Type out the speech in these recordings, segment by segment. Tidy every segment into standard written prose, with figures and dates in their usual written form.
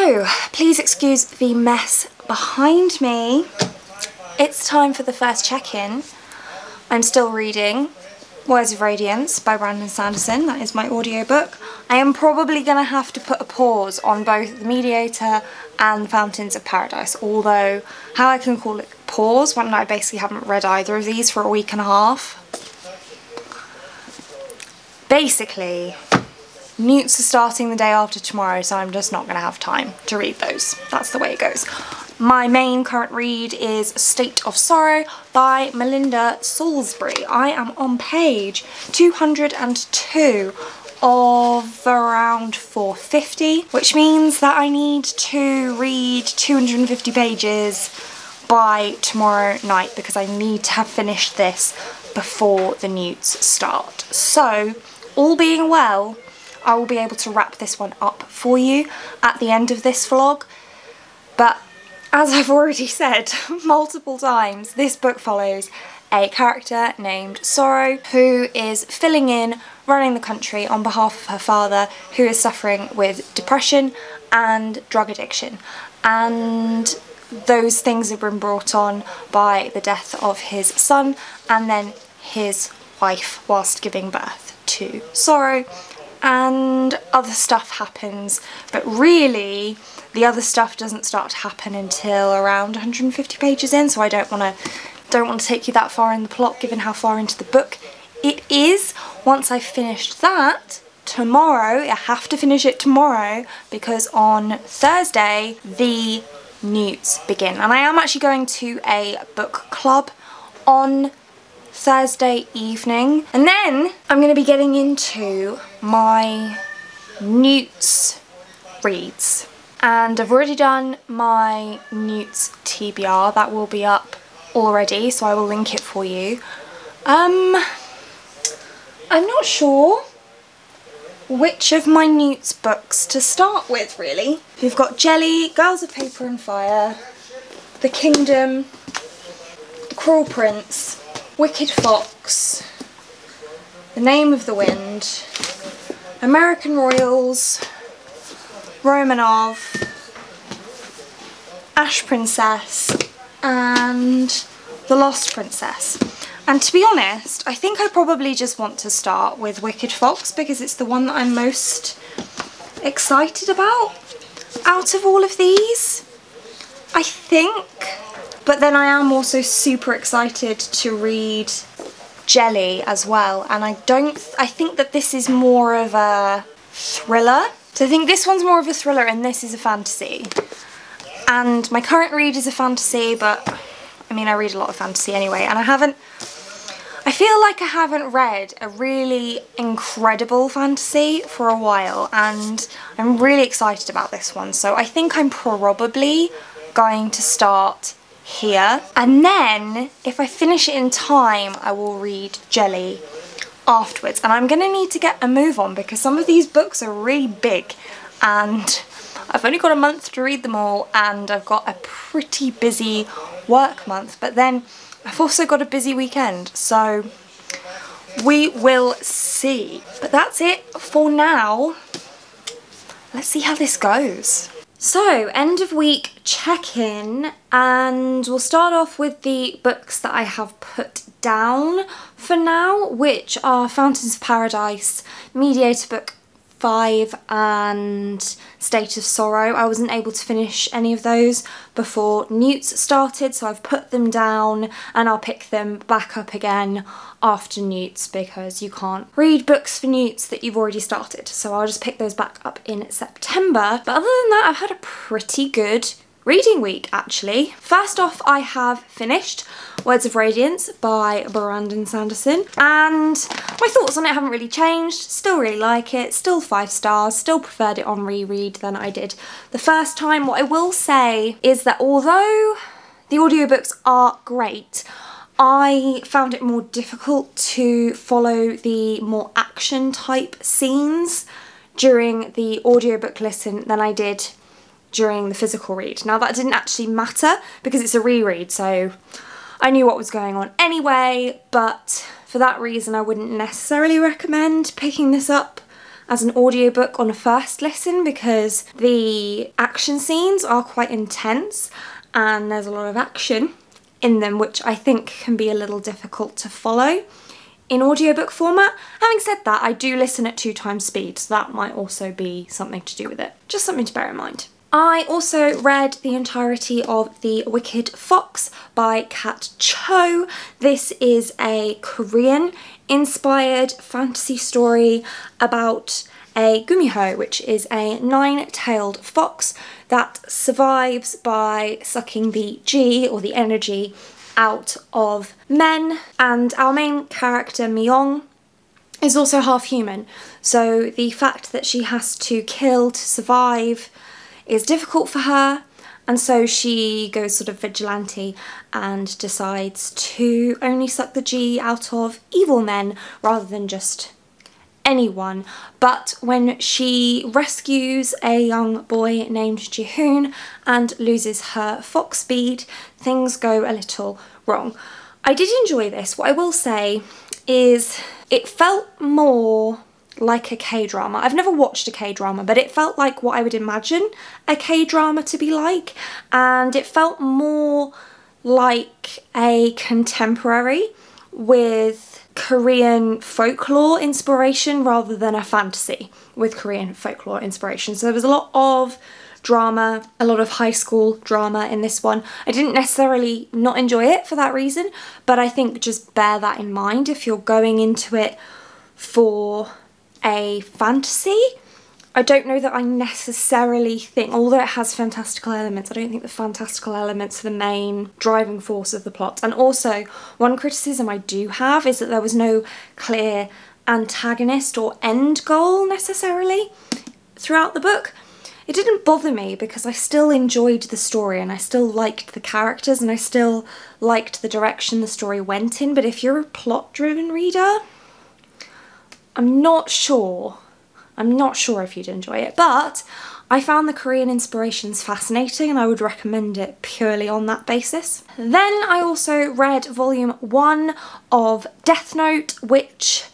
So, please excuse the mess behind me. It's time for the first check-in. I'm still reading Words of Radiance by Brandon Sanderson. That is my audiobook. I am probably going to have to put a pause on both The Mediator and Fountains of Paradise, although how I can call it pause when I basically haven't read either of these for a week and a half. Basically, NEWTS are starting the day after tomorrow, so I'm just not going to have time to read those. That's the way it goes. My main current read is State of Sorrow by Melinda Salisbury. I am on page 202 of around 450, which means that I need to read 250 pages by tomorrow night because I need to have finished this before the NEWTS start. So, all being well, I will be able to wrap this one up for you at the end of this vlog. But as I've already said multiple times, this book follows a character named Sorrow who is filling in, running the country on behalf of her father, who is suffering with depression and drug addiction. And those things have been brought on by the death of his son and then his wife whilst giving birth to Sorrow. And other stuff happens, but really the other stuff doesn't start to happen until around 150 pages in, so I don't want to take you that far in the plot given how far into the book it is. Once I've finished that, tomorrow, I have to finish it tomorrow because on Thursday the NEWTS begin, and I am actually going to a book club on Thursday evening, and then I'm going to be getting into my NEWTS reads, and I've already done my NEWTS TBR. That will be up already, so I will link it for you. I'm not sure which of my NEWTS books to start with, really. We've got Jelly, Girls of Paper and Fire, The Kingdom, The Cruel Prince, Wicked Fox, The Name of the Wind, American Royals, Romanov, Ash Princess, and The Lost Princess. And to be honest, I think I probably just want to start with Wicked Fox because it's the one that I'm most excited about out of all of these, I think. But then I am also super excited to read Jelly as well, and I think that this is more of a thriller. So I think this one's more of a thriller and this is a fantasy. And my current read is a fantasy, but I mean I read a lot of fantasy anyway, and I feel like I haven't read a really incredible fantasy for a while, and I'm really excited about this one. So I think I'm probably going to start here, and then if I finish it in time I will read Jelly afterwards. And I'm gonna need to get a move on because some of these books are really big and I've only got a month to read them all, and I've got a pretty busy work month, but then I've also got a busy weekend, so we will see. But that's it for now. Let's see how this goes. So, end of week check-in, and we'll start off with the books that I have put down for now, which are Fountains of Paradise, Mediator Book 5 and State of Sorrow. I wasn't able to finish any of those before NEWTS started, so I've put them down and I'll pick them back up again after NEWTS because you can't read books for NEWTS that you've already started. So I'll just pick those back up in September. But other than that, I've had a pretty good reading week actually. First off, I have finished Words of Radiance by Brandon Sanderson, and my thoughts on it haven't really changed. Still really like it, still 5 stars, still preferred it on reread than I did the first time. What I will say is that although the audiobooks are great, I found it more difficult to follow the more action type scenes during the audiobook listen than I did during the physical read. Now that didn't actually matter because it's a reread, so I knew what was going on anyway, but for that reason I wouldn't necessarily recommend picking this up as an audiobook on a first listen because the action scenes are quite intense and there's a lot of action in them, which I think can be a little difficult to follow in audiobook format. Having said that, I do listen at 2 times speed, so that might also be something to do with it. Just something to bear in mind. I also read the entirety of The Wicked Fox by Kat Cho. This is a Korean-inspired fantasy story about a gumiho, which is a 9-tailed fox that survives by sucking the ji, or the energy, out of men. And our main character, Myung, is also half human, so the fact that she has to kill to survive is difficult for her, and so she goes sort of vigilante and decides to only suck the ji out of evil men rather than just anyone. But when she rescues a young boy named Jihoon and loses her fox speed, things go a little wrong. I did enjoy this. What I will say is it felt more like a K-drama. I've never watched a K-drama, but it felt like what I would imagine a K-drama to be like, and it felt more like a contemporary with Korean folklore inspiration rather than a fantasy with Korean folklore inspiration. So there was a lot of drama, a lot of high school drama in this one. I didn't necessarily not enjoy it for that reason, but I think just bear that in mind if you're going into it for a fantasy. I don't know that I necessarily think, although it has fantastical elements, I don't think the fantastical elements are the main driving force of the plot. And also, one criticism I do have is that there was no clear antagonist or end goal necessarily throughout the book. It didn't bother me because I still enjoyed the story and I still liked the characters and I still liked the direction the story went in, but if you're a plot-driven reader, I'm not sure if you'd enjoy it, but I found the Korean inspirations fascinating and I would recommend it purely on that basis. Then I also read volume 1 of Death Note, which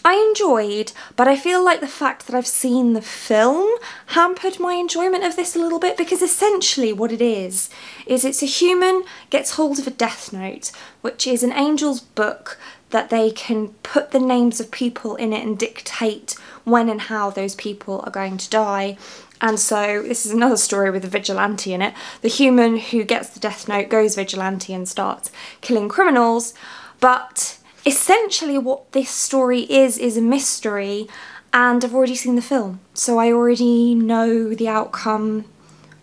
I enjoyed, but I feel like the fact that I've seen the film hampered my enjoyment of this a little bit, because essentially what it is it's a human gets hold of a Death Note, which is an angel's book that they can put the names of people in it and dictate when and how those people are going to die. And so this is another story with a vigilante in it. The human who gets the Death Note goes vigilante and starts killing criminals, but essentially what this story is a mystery, and I've already seen the film, so I already know the outcome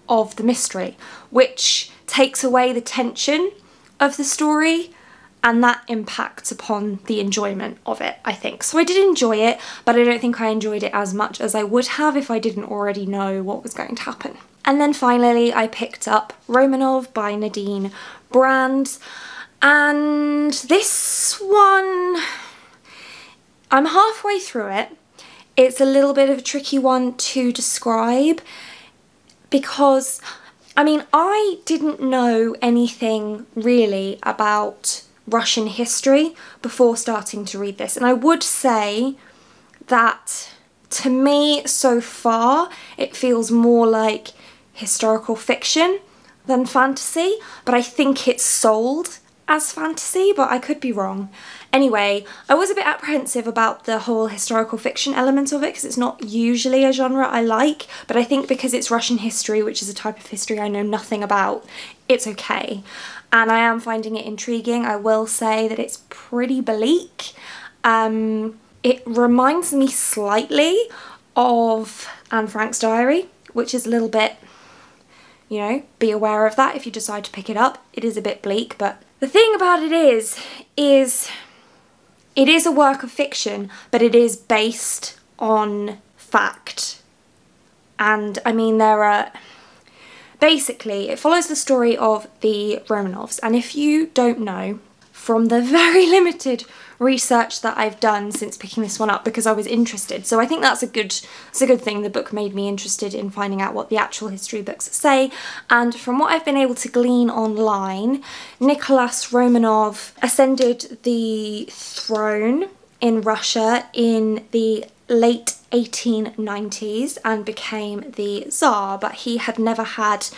of the mystery, which takes away the tension of the story, and that impacts upon the enjoyment of it, I think. So I did enjoy it, but I don't think I enjoyed it as much as I would have if I didn't already know what was going to happen. And then finally I picked up Romanov by Nadine Brand, and this one, I'm halfway through it. It's a little bit of a tricky one to describe because, I mean, I didn't know anything really about Russian history before starting to read this, and I would say that to me so far it feels more like historical fiction than fantasy, but I think it's sold as fantasy, but I could be wrong. Anyway, I was a bit apprehensive about the whole historical fiction element of it because it's not usually a genre I like, but I think because it's Russian history, which is a type of history I know nothing about, it's okay. And I am finding it intriguing. I will say that it's pretty bleak. It reminds me slightly of Anne Frank's diary, which is a little bit, you know, be aware of that if you decide to pick it up. It is a bit bleak, but the thing about it is it is a work of fiction, but it is based on fact. And I mean, basically, it follows the story of the Romanovs, and if you don't know, from the very limited research that I've done since picking this one up, because I was interested, so I think that's a good thing. The book made me interested in finding out what the actual history books say, and from what I've been able to glean online, Nicholas Romanov ascended the throne in Russia in the late 1890s and became the Tsar, but he had never had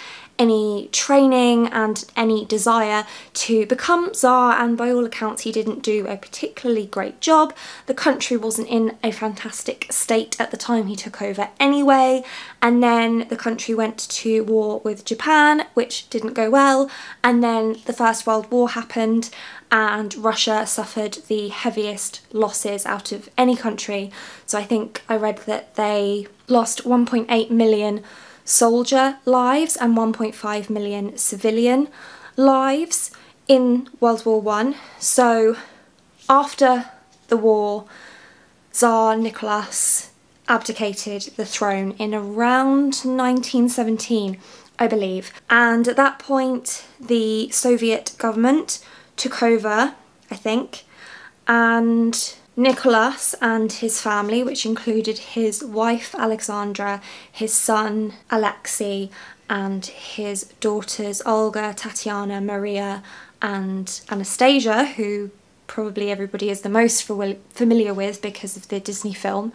any training and any desire to become Tsar, and by all accounts he didn't do a particularly great job. The country wasn't in a fantastic state at the time he took over anyway, and then the country went to war with Japan, which didn't go well, and then the First World War happened and Russia suffered the heaviest losses out of any country. So I think I read that they lost 1.8 million soldier lives and 1.5 million civilian lives in World War I. So after the war, Tsar Nicholas abdicated the throne in around 1917, I believe. And at that point, the Soviet government took over, I think, and Nicholas and his family, which included his wife Alexandra, his son Alexei, and his daughters Olga, Tatiana, Maria and Anastasia, who probably everybody is the most familiar with because of the Disney film.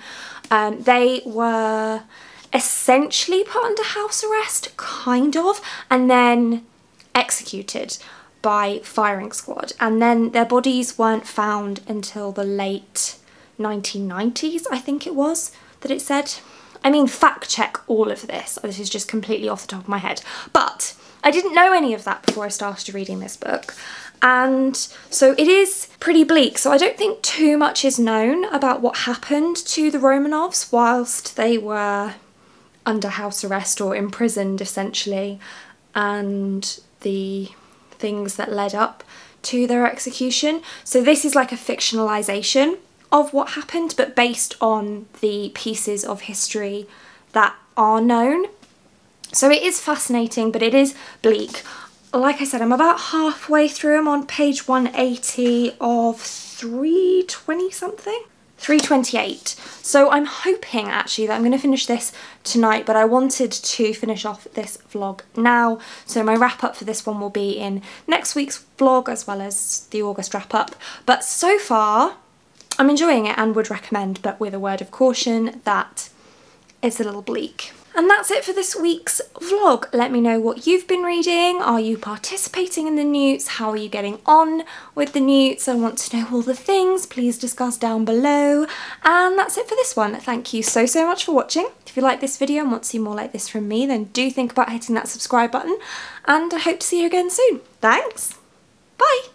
They were essentially put under house arrest, kind of, and then executed by firing squad, and then their bodies weren't found until the late 1990s, I think it was, that it said. I mean, fact check all of this. This is just completely off the top of my head. But I didn't know any of that before I started reading this book. And so it is pretty bleak. So I don't think too much is known about what happened to the Romanovs whilst they were under house arrest or imprisoned, essentially, and the things that led up to their execution. So this is like a fictionalization of what happened, but based on the pieces of history that are known. So it is fascinating, but it is bleak. Like I said, I'm about halfway through. I'm on page 180 of 320 something. 328. So I'm hoping actually that I'm going to finish this tonight, but I wanted to finish off this vlog now. So my wrap up for this one will be in next week's vlog as well as the August wrap up. But so far I'm enjoying it and would recommend, but with a word of caution that it's a little bleak. And that's it for this week's vlog. Let me know what you've been reading. Are you participating in the NEWTS? How are you getting on with the NEWTS? I want to know all the things. Please discuss down below. And that's it for this one. Thank you so much for watching. If you like this video and want to see more like this from me, then do think about hitting that subscribe button. And I hope to see you again soon. Thanks. Bye.